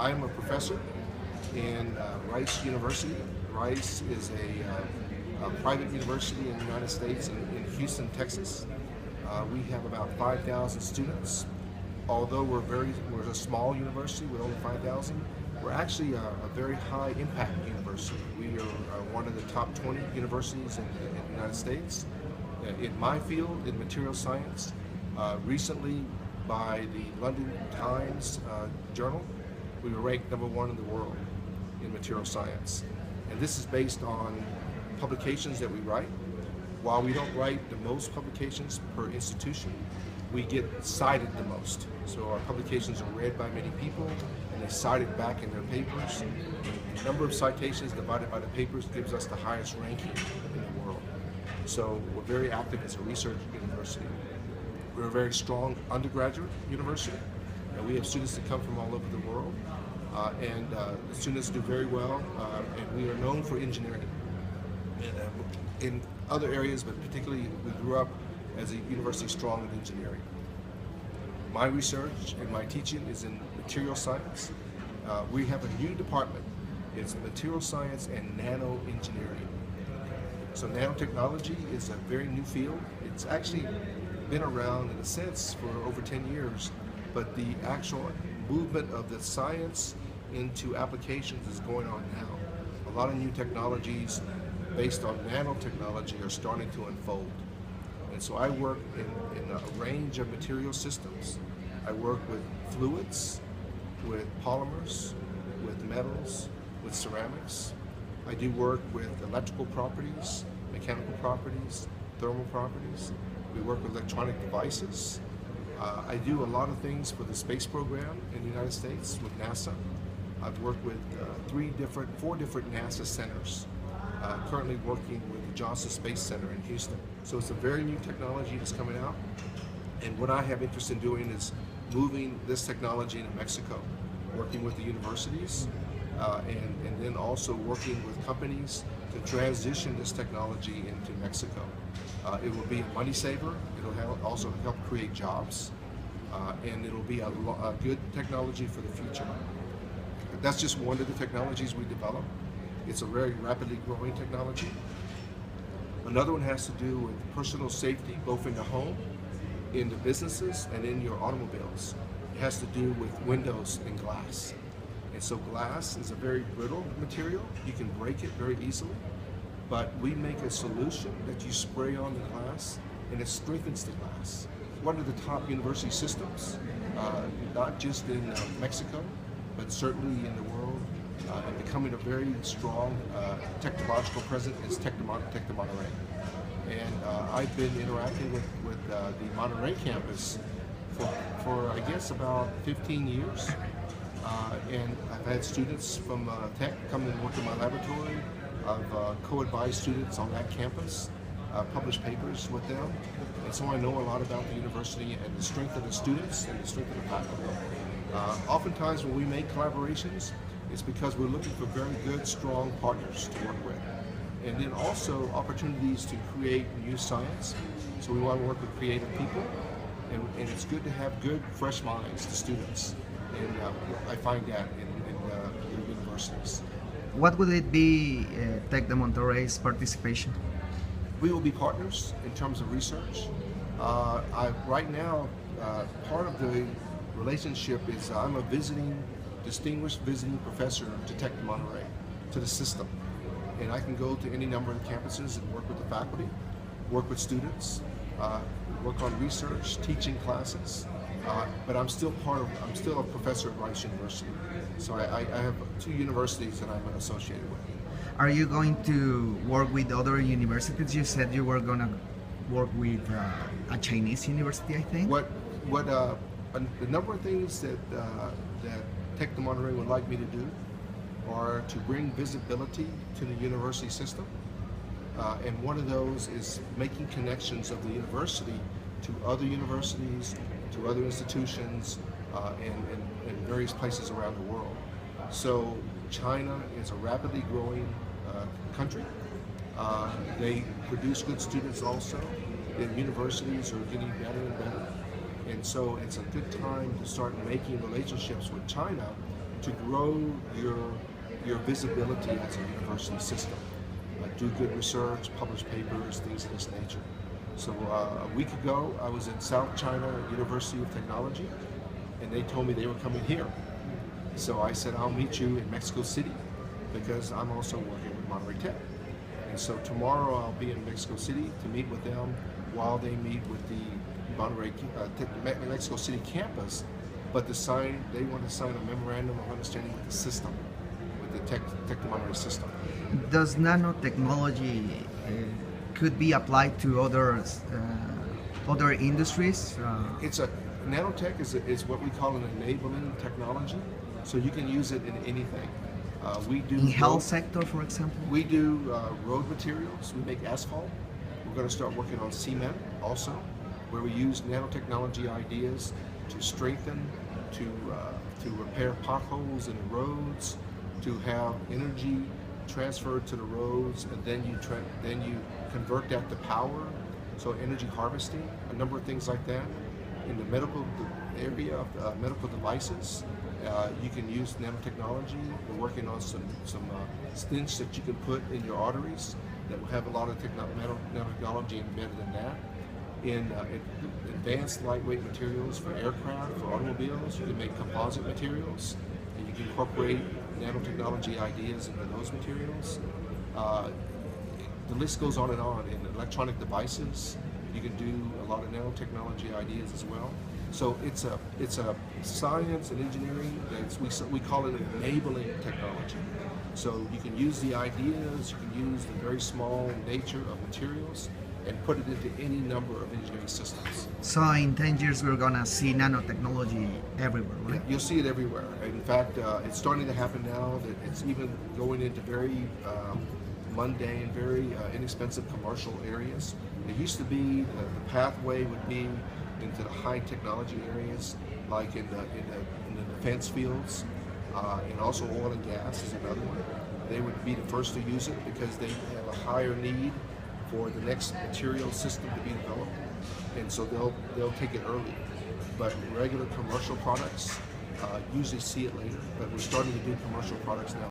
I'm a professor in Rice University. Rice is a private university in the United States in Houston, Texas. We have about 5,000 students. Although we're a small university with only 5,000, we're actually a very high impact university. We are one of the top 20 universities in the United States. In my field, in material science, recently by the London Times journal, we were ranked #1 in the world in material science. And this is based on publications that we write. While we don't write the most publications per institution, we get cited the most. So our publications are read by many people and they cite it back in their papers. The number of citations divided by the papers gives us the highest ranking in the world. So we're very active as a research university. We're a very strong undergraduate university. And we have students that come from all over the world. The students do very well, and we are known for engineering. In other areas, but particularly we grew up as a university strong in engineering. My research and my teaching is in material science. We have a new department. It's material science and nano engineering. So nanotechnology is a very new field. It's actually been around in a sense for over 10 years, but the actual movement of the science into applications is going on now. A lot of new technologies based on nanotechnology are starting to unfold. And so I work in a range of material systems. I work with fluids, with polymers, with metals, with ceramics. I do work with electrical properties, mechanical properties, thermal properties. We work with electronic devices. I do a lot of things for the space program in the United States with NASA. I've worked with four different NASA centers. Currently working with the Johnson Space Center in Houston. So it's a very new technology that's coming out. And what I have interest in doing is moving this technology into Mexico, working with the universities, and then also working with companies to transition this technology into Mexico. It will be a money saver. It'll also help create jobs, and it'll be a good technology for the future. That's just one of the technologies we develop. It's a very rapidly growing technology. Another one has to do with personal safety, both in the home, in the businesses, and in your automobiles. It has to do with windows and glass. And so glass is a very brittle material. You can break it very easily, but we make a solution that you spray on the glass and it strengthens the glass. One of the top university systems, not just in Mexico, but certainly in the world, and becoming a very strong technological presence is Tec de Monterrey. And I've been interacting with the Monterrey campus for I guess about 15 years. And I've had students from Tech come and work in my laboratory. I've co-advised students on that campus, published papers with them. And so I know a lot about the university and the strength of the students and the strength of the faculty. Oftentimes when we make collaborations, it's because we're looking for very good, strong partners to work with. And then also opportunities to create new science. So we want to work with creative people. And it's good to have good, fresh minds to students. And I find that in the universities. What would it be, Tec de Monterrey's participation? We will be partners in terms of research. Right now, part of the relationship is I'm a distinguished visiting professor to Tec de Monterrey, to the system. And I can go to any number of campuses and work with the faculty, work with students, work on research, teaching classes. But I'm still a professor at Rice University. So I have 2 universities that I'm associated with. Are you going to work with other universities? You said you were going to work with a Chinese university, I think? The number of things that Tec de Monterrey would like me to do are to bring visibility to the university system. And one of those is making connections of the university to other universities, to other institutions, and various places around the world. So China is a rapidly growing country. They produce good students also. The universities are getting better and better. And so it's a good time to start making relationships with China to grow your visibility as a university system. Do good research, publish papers, things of this nature. So a week ago, I was at South China University of Technology, and they told me they were coming here. So I said, I'll meet you in Mexico City because I'm also working with Monterey Tech. And so tomorrow I'll be in Mexico City to meet with them while they meet with the Mexico City campus. But they want to sign a memorandum of understanding with the system, with the Tech to Monterey system. Does nanotechnology could be applied to other industries? Nanotech is what we call an enabling technology, so you can use it in anything. We do in health sector, for example. We do road materials. We make asphalt. We're going to start working on cement also, where we use nanotechnology ideas to strengthen, to repair potholes in the roads, to have energy transferred to the roads, and then you convert that to power. So energy harvesting, a number of things like that. In the medical area of medical devices, you can use nanotechnology. We're working on some stents that you can put in your arteries that will have a lot of nanotechnology embedded in that. In advanced lightweight materials for aircraft, for automobiles, you can make composite materials, and you can incorporate nanotechnology ideas into those materials. The list goes on and on. In electronic devices, you can do a lot of nanotechnology ideas as well. So it's a science and engineering we call it enabling technology. So you can use the ideas, you can use the very small nature of materials and put it into any number of engineering systems. So in 10 years we're gonna see nanotechnology everywhere, right? Yeah, you'll see it everywhere. In fact, it's starting to happen now that it's even going into very mundane, very inexpensive commercial areas. It used to be the pathway would be into the high technology areas, like in the defense fields, and also oil and gas is another one. They would be the first to use it because they have a higher need for the next material system to be developed, and so they'll take it early. But regular commercial products usually see it later. But we're starting to do commercial products now